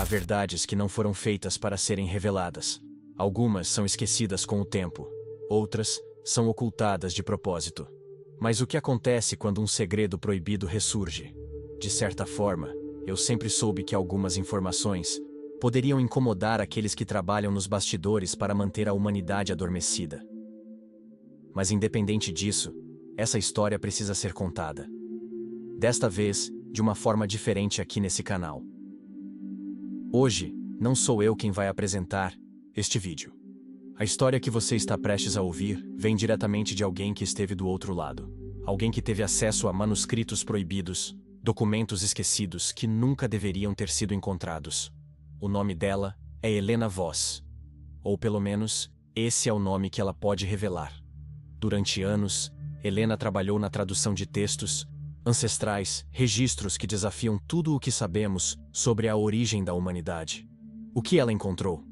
Há verdades que não foram feitas para serem reveladas. Algumas são esquecidas com o tempo, outras são ocultadas de propósito. Mas o que acontece quando um segredo proibido ressurge? De certa forma, eu sempre soube que algumas informações poderiam incomodar aqueles que trabalham nos bastidores para manter a humanidade adormecida. Mas independente disso, essa história precisa ser contada. Desta vez, de uma forma diferente aqui nesse canal. Hoje, não sou eu quem vai apresentar este vídeo. A história que você está prestes a ouvir vem diretamente de alguém que esteve do outro lado. Alguém que teve acesso a manuscritos proibidos, documentos esquecidos que nunca deveriam ter sido encontrados. O nome dela é Helena Voss. Ou pelo menos, esse é o nome que ela pode revelar. Durante anos, Helena trabalhou na tradução de textos ancestrais, registros que desafiam tudo o que sabemos sobre a origem da humanidade. O que ela encontrou?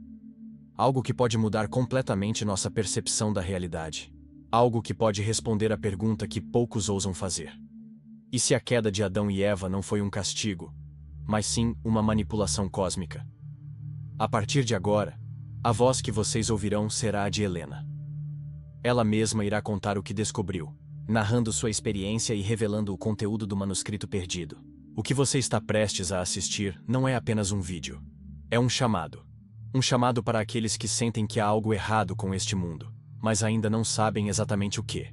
Algo que pode mudar completamente nossa percepção da realidade. Algo que pode responder à pergunta que poucos ousam fazer. E se a queda de Adão e Eva não foi um castigo, mas sim uma manipulação cósmica? A partir de agora, a voz que vocês ouvirão será a de Helena. Ela mesma irá contar o que descobriu, narrando sua experiência e revelando o conteúdo do manuscrito perdido. O que você está prestes a assistir não é apenas um vídeo. É um chamado. Um chamado para aqueles que sentem que há algo errado com este mundo, mas ainda não sabem exatamente o que.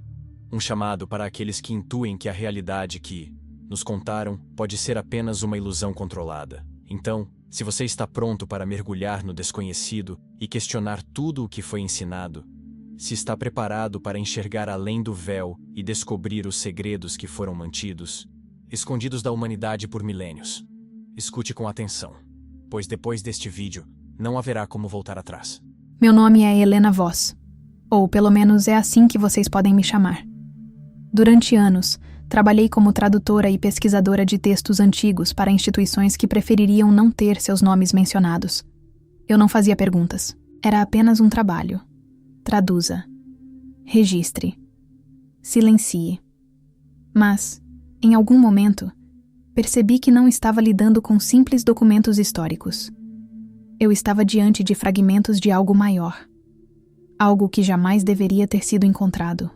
Um chamado para aqueles que intuem que a realidade que nos contaram pode ser apenas uma ilusão controlada. Então, se você está pronto para mergulhar no desconhecido e questionar tudo o que foi ensinado, se está preparado para enxergar além do véu e descobrir os segredos que foram mantidos, escondidos da humanidade por milênios, escute com atenção, pois depois deste vídeo, não haverá como voltar atrás. Meu nome é Helena Voss, ou pelo menos é assim que vocês podem me chamar. Durante anos, trabalhei como tradutora e pesquisadora de textos antigos para instituições que prefeririam não ter seus nomes mencionados. Eu não fazia perguntas, era apenas um trabalho. Traduza, registre, silencie. Mas, em algum momento, percebi que não estava lidando com simples documentos históricos. Eu estava diante de fragmentos de algo maior. Algo que jamais deveria ter sido encontrado.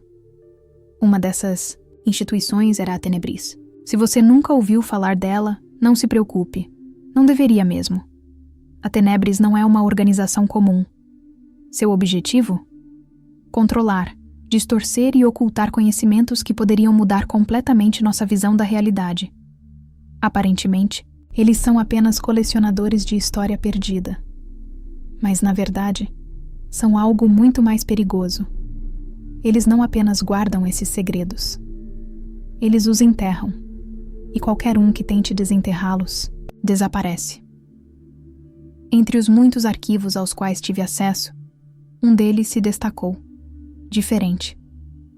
Uma dessas instituições era a Tenebris. Se você nunca ouviu falar dela, não se preocupe. Não deveria mesmo. A Tenebris não é uma organização comum. Seu objetivo? Controlar, distorcer e ocultar conhecimentos que poderiam mudar completamente nossa visão da realidade. Aparentemente, eles são apenas colecionadores de história perdida. Mas, na verdade, são algo muito mais perigoso. Eles não apenas guardam esses segredos. Eles os enterram. E qualquer um que tente desenterrá-los, desaparece. Entre os muitos arquivos aos quais tive acesso, um deles se destacou. Diferente.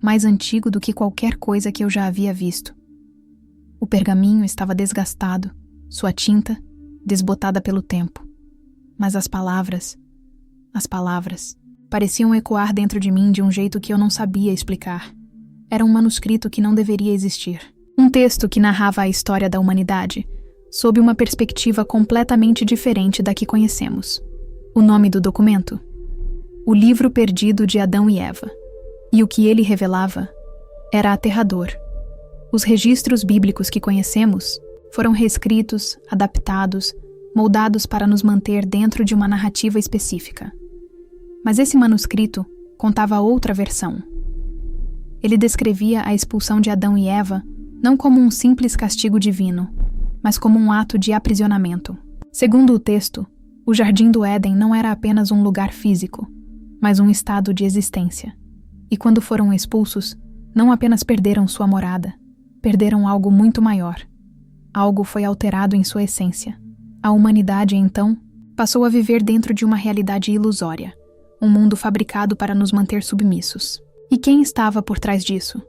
Mais antigo do que qualquer coisa que eu já havia visto. O pergaminho estava desgastado, sua tinta desbotada pelo tempo. Mas as palavras, pareciam ecoar dentro de mim de um jeito que eu não sabia explicar. Era um manuscrito que não deveria existir. Um texto que narrava a história da humanidade, sob uma perspectiva completamente diferente da que conhecemos. O nome do documento? O Livro Perdido de Adão e Eva. E o que ele revelava era aterrador. Os registros bíblicos que conhecemos foram reescritos, adaptados, moldados para nos manter dentro de uma narrativa específica. Mas esse manuscrito contava outra versão. Ele descrevia a expulsão de Adão e Eva não como um simples castigo divino, mas como um ato de aprisionamento. Segundo o texto, o Jardim do Éden não era apenas um lugar físico, mas um estado de existência. E quando foram expulsos, não apenas perderam sua morada, perderam algo muito maior. Algo foi alterado em sua essência. A humanidade, então, passou a viver dentro de uma realidade ilusória, um mundo fabricado para nos manter submissos. E quem estava por trás disso?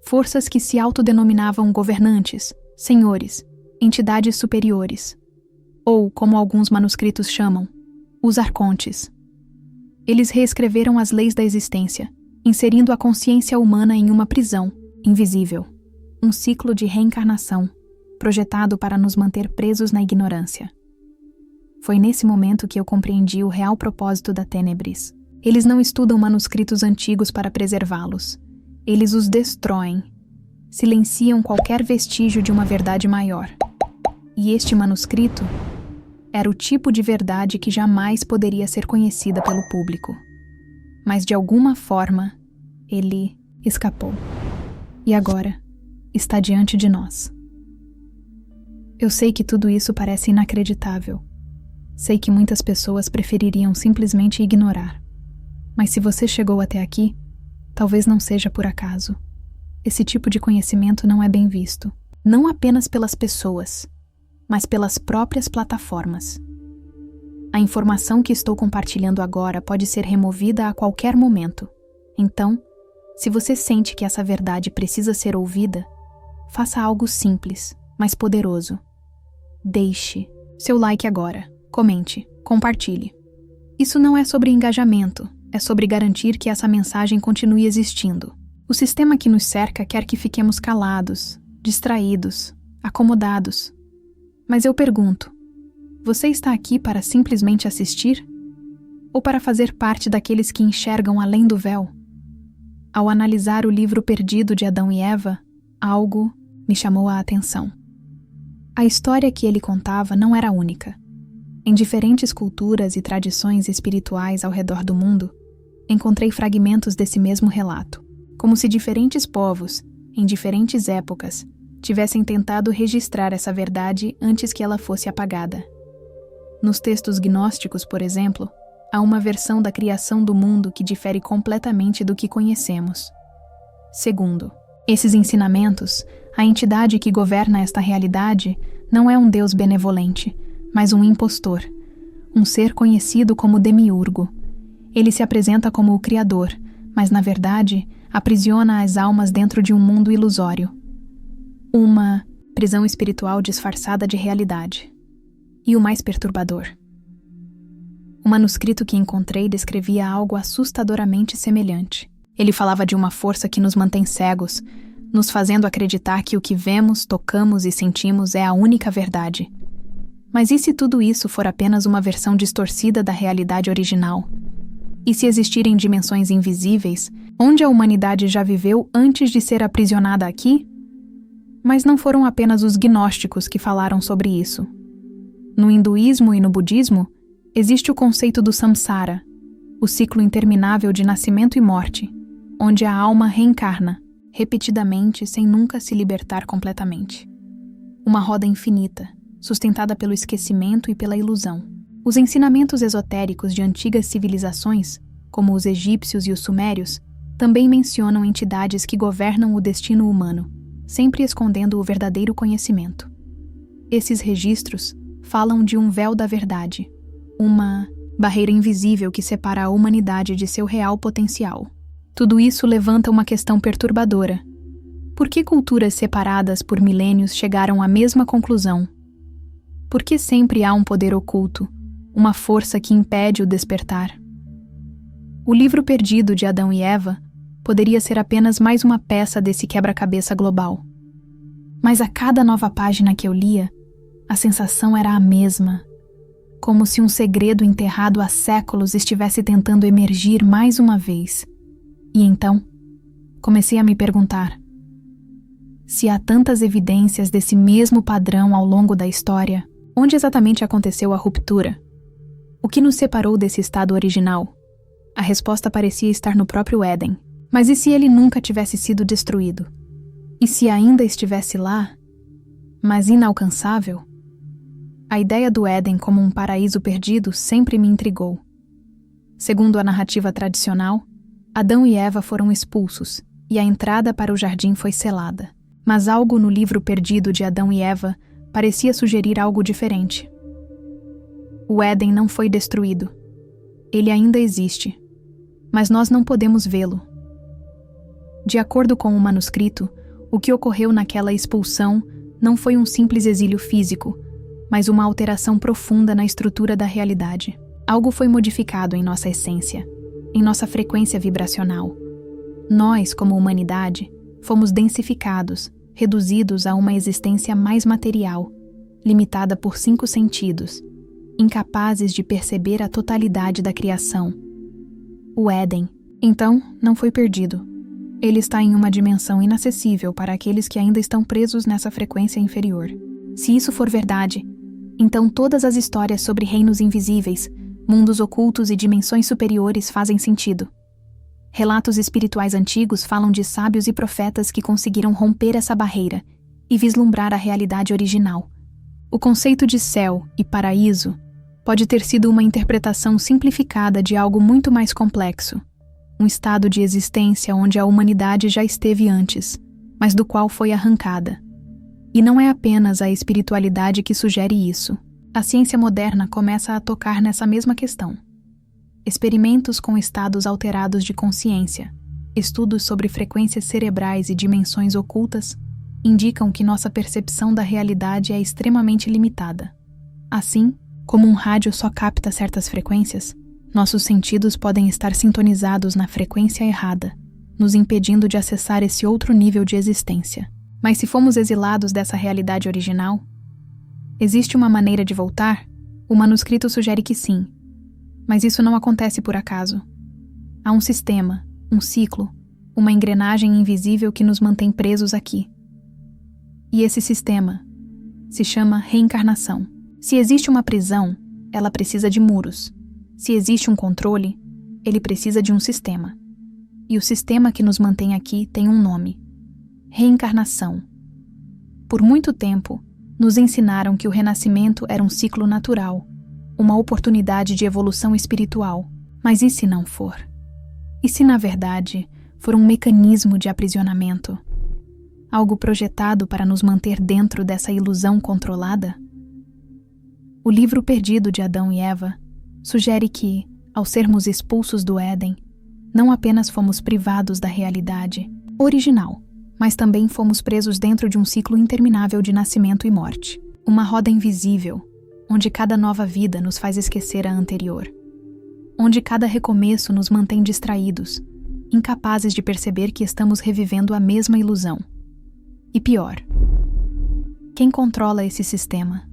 Forças que se autodenominavam governantes, senhores, entidades superiores, ou, como alguns manuscritos chamam, os arcontes. Eles reescreveram as leis da existência, inserindo a consciência humana em uma prisão, invisível, um ciclo de reencarnação, projetado para nos manter presos na ignorância. Foi nesse momento que eu compreendi o real propósito da Tenebris. Eles não estudam manuscritos antigos para preservá-los. Eles os destroem. Silenciam qualquer vestígio de uma verdade maior. E este manuscrito era o tipo de verdade que jamais poderia ser conhecida pelo público. Mas de alguma forma, ele escapou. E agora, está diante de nós. Eu sei que tudo isso parece inacreditável. Sei que muitas pessoas prefeririam simplesmente ignorar. Mas se você chegou até aqui, talvez não seja por acaso. Esse tipo de conhecimento não é bem visto, não apenas pelas pessoas, mas pelas próprias plataformas. A informação que estou compartilhando agora pode ser removida a qualquer momento. Então, se você sente que essa verdade precisa ser ouvida, faça algo simples, mas poderoso. Deixe seu like agora, comente, compartilhe. Isso não é sobre engajamento, é sobre garantir que essa mensagem continue existindo. O sistema que nos cerca quer que fiquemos calados, distraídos, acomodados. Mas eu pergunto, você está aqui para simplesmente assistir? Ou para fazer parte daqueles que enxergam além do véu? Ao analisar o livro perdido de Adão e Eva, algo me chamou a atenção. A história que ele contava não era única. Em diferentes culturas e tradições espirituais ao redor do mundo, encontrei fragmentos desse mesmo relato, como se diferentes povos, em diferentes épocas, tivessem tentado registrar essa verdade antes que ela fosse apagada. Nos textos gnósticos, por exemplo, há uma versão da criação do mundo que difere completamente do que conhecemos. Segundo esses ensinamentos, a entidade que governa esta realidade não é um Deus benevolente, mas um impostor, um ser conhecido como Demiurgo. Ele se apresenta como o Criador, mas na verdade aprisiona as almas dentro de um mundo ilusório. Uma prisão espiritual disfarçada de realidade. E o mais perturbador: o manuscrito que encontrei descrevia algo assustadoramente semelhante. Ele falava de uma força que nos mantém cegos, nos fazendo acreditar que o que vemos, tocamos e sentimos é a única verdade. Mas e se tudo isso for apenas uma versão distorcida da realidade original? E se existirem dimensões invisíveis, onde a humanidade já viveu antes de ser aprisionada aqui? Mas não foram apenas os gnósticos que falaram sobre isso. No hinduísmo e no budismo, existe o conceito do samsara, o ciclo interminável de nascimento e morte, onde a alma reencarna, repetidamente sem nunca se libertar completamente. Uma roda infinita, sustentada pelo esquecimento e pela ilusão. Os ensinamentos esotéricos de antigas civilizações, como os egípcios e os sumérios, também mencionam entidades que governam o destino humano, sempre escondendo o verdadeiro conhecimento. Esses registros falam de um véu da verdade, uma barreira invisível que separa a humanidade de seu real potencial. Tudo isso levanta uma questão perturbadora. Por que culturas separadas por milênios chegaram à mesma conclusão? Por que sempre há um poder oculto, uma força que impede o despertar? O livro perdido de Adão e Eva poderia ser apenas mais uma peça desse quebra-cabeça global. Mas a cada nova página que eu lia, a sensação era a mesma, como se um segredo enterrado há séculos estivesse tentando emergir mais uma vez. E então, comecei a me perguntar: se há tantas evidências desse mesmo padrão ao longo da história, onde exatamente aconteceu a ruptura? O que nos separou desse estado original? A resposta parecia estar no próprio Éden. Mas e se ele nunca tivesse sido destruído? E se ainda estivesse lá, mas inalcançável? A ideia do Éden como um paraíso perdido sempre me intrigou. Segundo a narrativa tradicional, Adão e Eva foram expulsos e a entrada para o jardim foi selada. Mas algo no livro perdido de Adão e Eva parecia sugerir algo diferente. O Éden não foi destruído. Ele ainda existe, mas nós não podemos vê-lo. De acordo com o manuscrito, o que ocorreu naquela expulsão não foi um simples exílio físico, mas uma alteração profunda na estrutura da realidade. Algo foi modificado em nossa essência, em nossa frequência vibracional. Nós, como humanidade, fomos densificados, reduzidos a uma existência mais material, limitada por 5 sentidos, incapazes de perceber a totalidade da criação. O Éden, então, não foi perdido. Ele está em uma dimensão inacessível para aqueles que ainda estão presos nessa frequência inferior. Se isso for verdade, então todas as histórias sobre reinos invisíveis, mundos ocultos e dimensões superiores fazem sentido. Relatos espirituais antigos falam de sábios e profetas que conseguiram romper essa barreira e vislumbrar a realidade original. O conceito de céu e paraíso pode ter sido uma interpretação simplificada de algo muito mais complexo, um estado de existência onde a humanidade já esteve antes, mas do qual foi arrancada. E não é apenas a espiritualidade que sugere isso. A ciência moderna começa a tocar nessa mesma questão. Experimentos com estados alterados de consciência, estudos sobre frequências cerebrais e dimensões ocultas indicam que nossa percepção da realidade é extremamente limitada. Assim, como um rádio só capta certas frequências, nossos sentidos podem estar sintonizados na frequência errada, nos impedindo de acessar esse outro nível de existência. Mas se fomos exilados dessa realidade original, existe uma maneira de voltar? O manuscrito sugere que sim, mas isso não acontece por acaso. Há um sistema, um ciclo, uma engrenagem invisível que nos mantém presos aqui. E esse sistema se chama reencarnação. Se existe uma prisão, ela precisa de muros. Se existe um controle, ele precisa de um sistema. E o sistema que nos mantém aqui tem um nome: reencarnação. Por muito tempo, nos ensinaram que o renascimento era um ciclo natural, uma oportunidade de evolução espiritual. Mas e se não for? E se, na verdade, for um mecanismo de aprisionamento? Algo projetado para nos manter dentro dessa ilusão controlada? O livro perdido de Adão e Eva sugere que, ao sermos expulsos do Éden, não apenas fomos privados da realidade original, mas também fomos presos dentro de um ciclo interminável de nascimento e morte. Uma roda invisível, onde cada nova vida nos faz esquecer a anterior. Onde cada recomeço nos mantém distraídos, incapazes de perceber que estamos revivendo a mesma ilusão. E pior, quem controla esse sistema?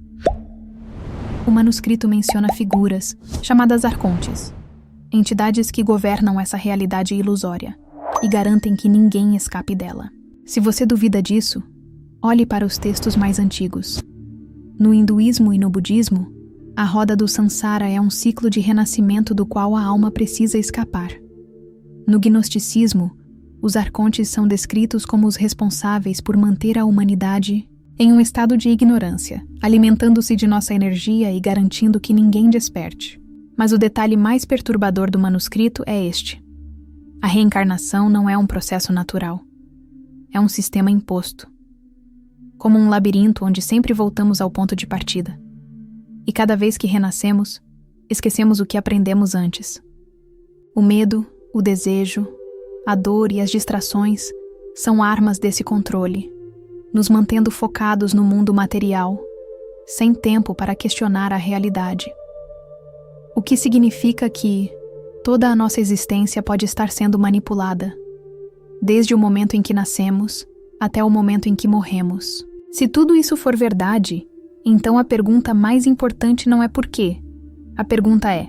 O manuscrito menciona figuras, chamadas arcontes, entidades que governam essa realidade ilusória e garantem que ninguém escape dela. Se você duvida disso, olhe para os textos mais antigos. No hinduísmo e no budismo, a roda do samsara é um ciclo de renascimento do qual a alma precisa escapar. No gnosticismo, os arcontes são descritos como os responsáveis por manter a humanidade em um estado de ignorância, alimentando-se de nossa energia e garantindo que ninguém desperte. Mas o detalhe mais perturbador do manuscrito é este: a reencarnação não é um processo natural. É um sistema imposto. Como um labirinto onde sempre voltamos ao ponto de partida. E cada vez que renascemos, esquecemos o que aprendemos antes. O medo, o desejo, a dor e as distrações são armas desse controle, nos mantendo focados no mundo material, sem tempo para questionar a realidade. O que significa que toda a nossa existência pode estar sendo manipulada, desde o momento em que nascemos até o momento em que morremos. Se tudo isso for verdade, então a pergunta mais importante não é por quê. A pergunta é: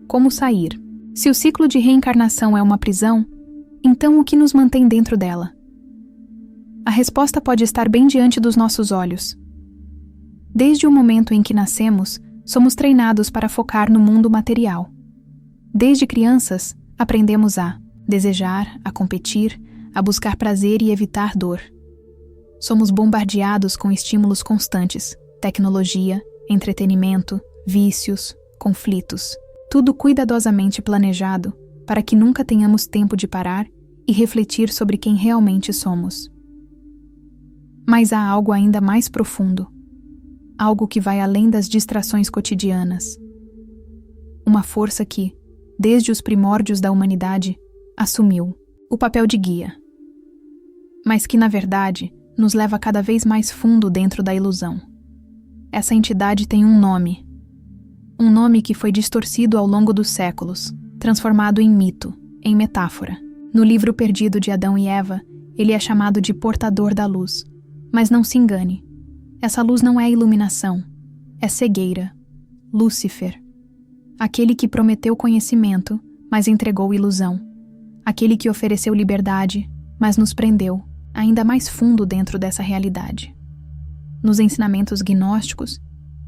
como sair? Se o ciclo de reencarnação é uma prisão, então o que nos mantém dentro dela? A resposta pode estar bem diante dos nossos olhos. Desde o momento em que nascemos, somos treinados para focar no mundo material. Desde crianças, aprendemos a desejar, a competir, a buscar prazer e evitar dor. Somos bombardeados com estímulos constantes, tecnologia, entretenimento, vícios, conflitos. Tudo cuidadosamente planejado para que nunca tenhamos tempo de parar e refletir sobre quem realmente somos. Mas há algo ainda mais profundo, algo que vai além das distrações cotidianas. Uma força que, desde os primórdios da humanidade, assumiu o papel de guia, mas que, na verdade, nos leva cada vez mais fundo dentro da ilusão. Essa entidade tem um nome que foi distorcido ao longo dos séculos, transformado em mito, em metáfora. No livro perdido de Adão e Eva, ele é chamado de portador da luz. Mas não se engane, essa luz não é iluminação, é cegueira, Lúcifer. Aquele que prometeu conhecimento, mas entregou ilusão. Aquele que ofereceu liberdade, mas nos prendeu, ainda mais fundo dentro dessa realidade. Nos ensinamentos gnósticos,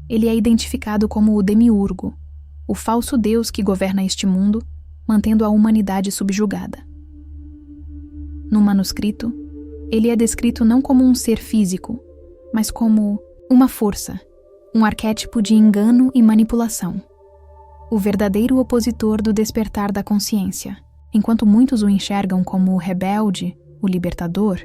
ele é identificado como o demiurgo, o falso Deus que governa este mundo, mantendo a humanidade subjugada. No manuscrito, ele é descrito não como um ser físico, mas como uma força, um arquétipo de engano e manipulação. O verdadeiro opositor do despertar da consciência. Enquanto muitos o enxergam como o rebelde, o libertador,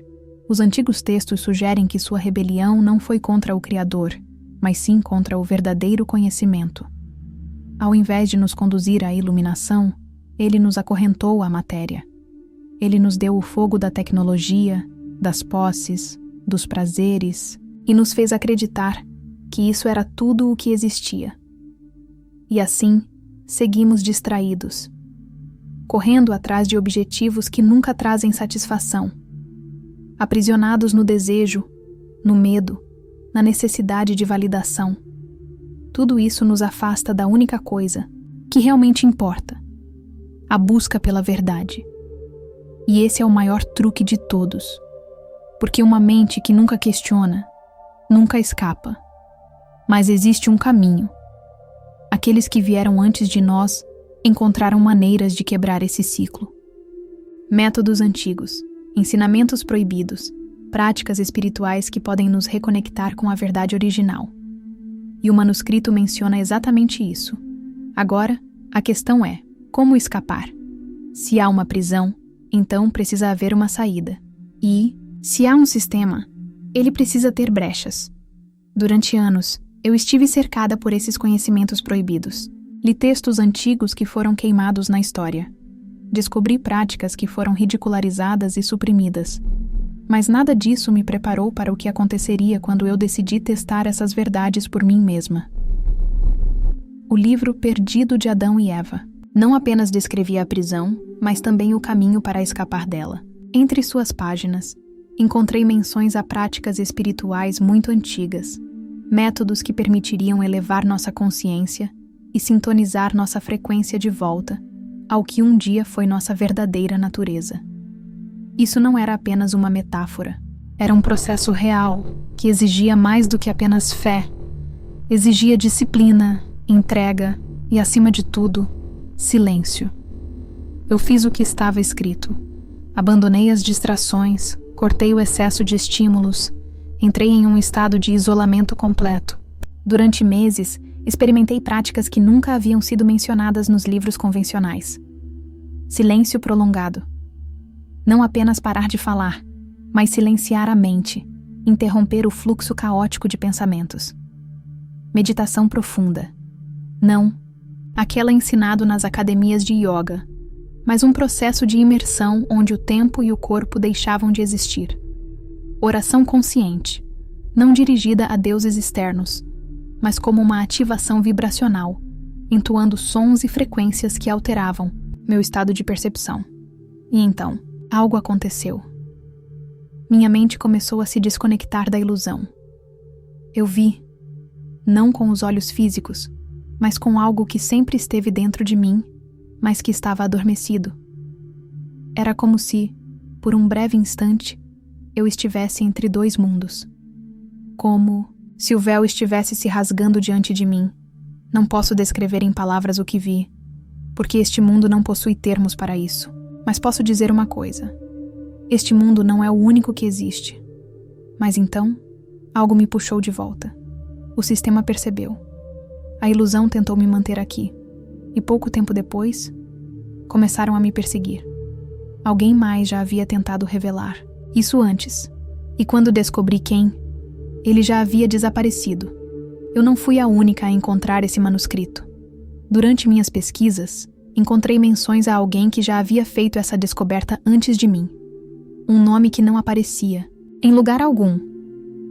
os antigos textos sugerem que sua rebelião não foi contra o Criador, mas sim contra o verdadeiro conhecimento. Ao invés de nos conduzir à iluminação, ele nos acorrentou à matéria. Ele nos deu o fogo da tecnologia, das posses, dos prazeres, e nos fez acreditar que isso era tudo o que existia. E assim, seguimos distraídos, correndo atrás de objetivos que nunca trazem satisfação, aprisionados no desejo, no medo, na necessidade de validação. Tudo isso nos afasta da única coisa que realmente importa, a busca pela verdade. E esse é o maior truque de todos, porque uma mente que nunca questiona, nunca escapa. Mas existe um caminho. Aqueles que vieram antes de nós encontraram maneiras de quebrar esse ciclo. Métodos antigos, ensinamentos proibidos, práticas espirituais que podem nos reconectar com a verdade original. E o manuscrito menciona exatamente isso. Agora, a questão é: como escapar? Se há uma prisão, então precisa haver uma saída. E, se há um sistema, ele precisa ter brechas. Durante anos, eu estive cercada por esses conhecimentos proibidos. Li textos antigos que foram queimados na história. Descobri práticas que foram ridicularizadas e suprimidas. Mas nada disso me preparou para o que aconteceria quando eu decidi testar essas verdades por mim mesma. O livro perdido de Adão e Eva não apenas descrevia a prisão, mas também o caminho para escapar dela. Entre suas páginas, encontrei menções a práticas espirituais muito antigas, métodos que permitiriam elevar nossa consciência e sintonizar nossa frequência de volta ao que um dia foi nossa verdadeira natureza. Isso não era apenas uma metáfora, era um processo real que exigia mais do que apenas fé. Exigia disciplina, entrega e, acima de tudo, silêncio. Eu fiz o que estava escrito. Abandonei as distrações, cortei o excesso de estímulos, entrei em um estado de isolamento completo. Durante meses, experimentei práticas que nunca haviam sido mencionadas nos livros convencionais. Silêncio prolongado. Não apenas parar de falar, mas silenciar a mente, interromper o fluxo caótico de pensamentos. Meditação profunda. Não aquela ensinado nas academias de yoga, mas um processo de imersão onde o tempo e o corpo deixavam de existir. Oração consciente, não dirigida a deuses externos, mas como uma ativação vibracional, entoando sons e frequências que alteravam meu estado de percepção. E então, algo aconteceu. Minha mente começou a se desconectar da ilusão. Eu vi, não com os olhos físicos, mas com algo que sempre esteve dentro de mim, mas que estava adormecido. Era como se, por um breve instante, eu estivesse entre dois mundos. Como se o véu estivesse se rasgando diante de mim. Não posso descrever em palavras o que vi, porque este mundo não possui termos para isso. Mas posso dizer uma coisa. Este mundo não é o único que existe. Mas então, algo me puxou de volta. O sistema percebeu. A ilusão tentou me manter aqui. E pouco tempo depois, começaram a me perseguir. Alguém mais já havia tentado revelar. Isso antes. E quando descobri quem, ele já havia desaparecido. Eu não fui a única a encontrar esse manuscrito. Durante minhas pesquisas, encontrei menções a alguém que já havia feito essa descoberta antes de mim. Um nome que não aparecia, em lugar algum,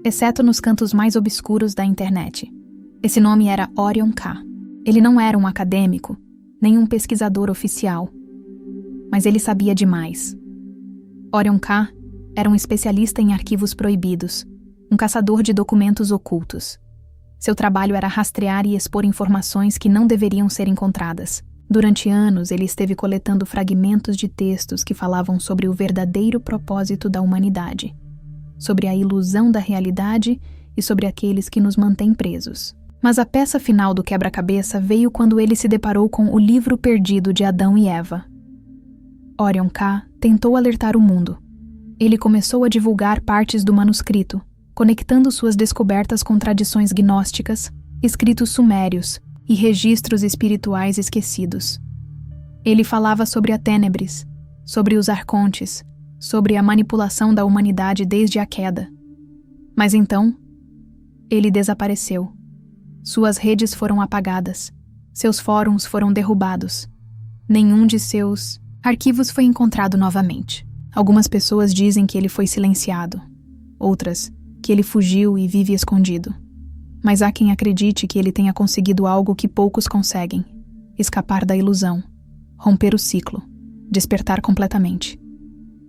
exceto nos cantos mais obscuros da internet. Esse nome era Orion K. Ele não era um acadêmico, nem um pesquisador oficial, mas ele sabia demais. Orion K era um especialista em arquivos proibidos, um caçador de documentos ocultos. Seu trabalho era rastrear e expor informações que não deveriam ser encontradas. Durante anos, ele esteve coletando fragmentos de textos que falavam sobre o verdadeiro propósito da humanidade, sobre a ilusão da realidade e sobre aqueles que nos mantêm presos. Mas a peça final do quebra-cabeça veio quando ele se deparou com o livro perdido de Adão e Eva. Orion K. tentou alertar o mundo. Ele começou a divulgar partes do manuscrito, conectando suas descobertas com tradições gnósticas, escritos sumérios e registros espirituais esquecidos. Ele falava sobre a Tênebris, sobre os arcontes, sobre a manipulação da humanidade desde a queda. Mas então, ele desapareceu. Suas redes foram apagadas, seus fóruns foram derrubados. Nenhum de seus arquivos foi encontrado novamente. Algumas pessoas dizem que ele foi silenciado, outras que ele fugiu e vive escondido. Mas há quem acredite que ele tenha conseguido algo que poucos conseguem: escapar da ilusão, romper o ciclo, despertar completamente.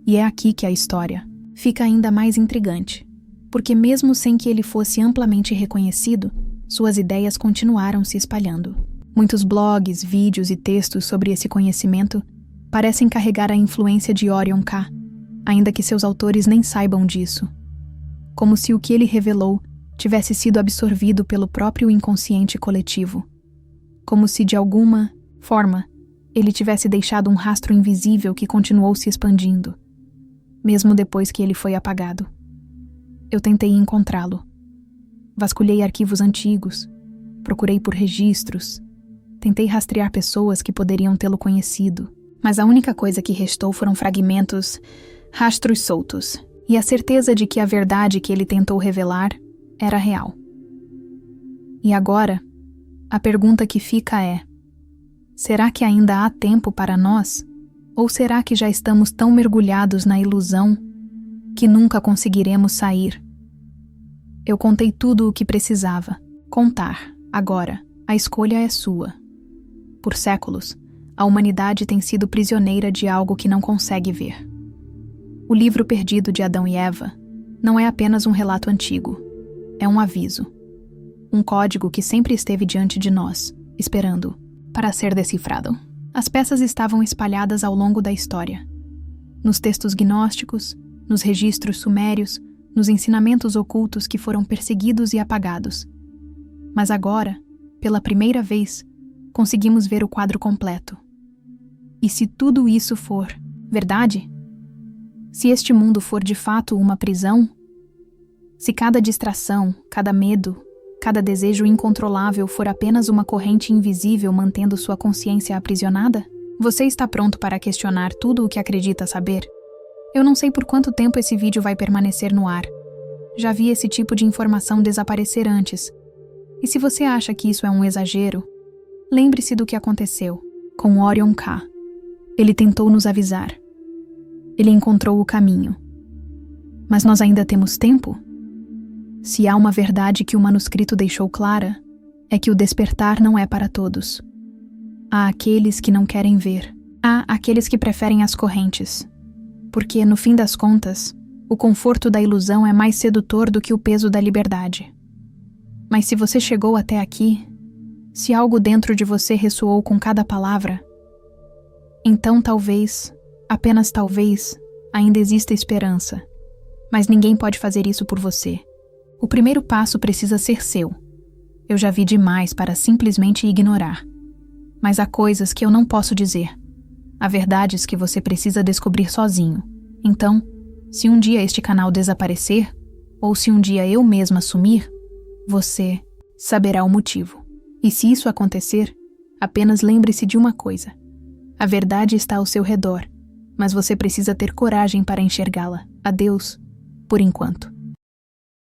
E é aqui que a história fica ainda mais intrigante, porque mesmo sem que ele fosse amplamente reconhecido, suas ideias continuaram se espalhando. Muitos blogs, vídeos e textos sobre esse conhecimento parecem carregar a influência de Orion K., ainda que seus autores nem saibam disso. Como se o que ele revelou tivesse sido absorvido pelo próprio inconsciente coletivo. Como se, de alguma forma, ele tivesse deixado um rastro invisível que continuou se expandindo, mesmo depois que ele foi apagado. Eu tentei encontrá-lo. Vasculhei arquivos antigos, procurei por registros, tentei rastrear pessoas que poderiam tê-lo conhecido, mas a única coisa que restou foram fragmentos, rastros soltos, e a certeza de que a verdade que ele tentou revelar era real. E agora, a pergunta que fica é: será que ainda há tempo para nós? Ou será que já estamos tão mergulhados na ilusão que nunca conseguiremos sair? Eu contei tudo o que precisava contar. Agora, a escolha é sua. Por séculos, a humanidade tem sido prisioneira de algo que não consegue ver. O livro perdido de Adão e Eva não é apenas um relato antigo. É um aviso. Um código que sempre esteve diante de nós, esperando para ser decifrado. As peças estavam espalhadas ao longo da história. Nos textos gnósticos, nos registros sumérios, nos ensinamentos ocultos que foram perseguidos e apagados. Mas agora, pela primeira vez, conseguimos ver o quadro completo. E se tudo isso for verdade? Se este mundo for de fato uma prisão? Se cada distração, cada medo, cada desejo incontrolável for apenas uma corrente invisível mantendo sua consciência aprisionada? Você está pronto para questionar tudo o que acredita saber? Eu não sei por quanto tempo esse vídeo vai permanecer no ar. Já vi esse tipo de informação desaparecer antes. E se você acha que isso é um exagero, lembre-se do que aconteceu com Orion K. Ele tentou nos avisar. Ele encontrou o caminho. Mas nós ainda temos tempo? Se há uma verdade que o manuscrito deixou clara, é que o despertar não é para todos. Há aqueles que não querem ver. Há aqueles que preferem as correntes. Porque, no fim das contas, o conforto da ilusão é mais sedutor do que o peso da liberdade. Mas se você chegou até aqui, se algo dentro de você ressoou com cada palavra, então talvez, apenas talvez, ainda exista esperança. Mas ninguém pode fazer isso por você. O primeiro passo precisa ser seu. Eu já vi demais para simplesmente ignorar. Mas há coisas que eu não posso dizer. Há verdades que você precisa descobrir sozinho. Então, se um dia este canal desaparecer, ou se um dia eu mesma sumir, você saberá o motivo. E se isso acontecer, apenas lembre-se de uma coisa. A verdade está ao seu redor, mas você precisa ter coragem para enxergá-la. Adeus, por enquanto.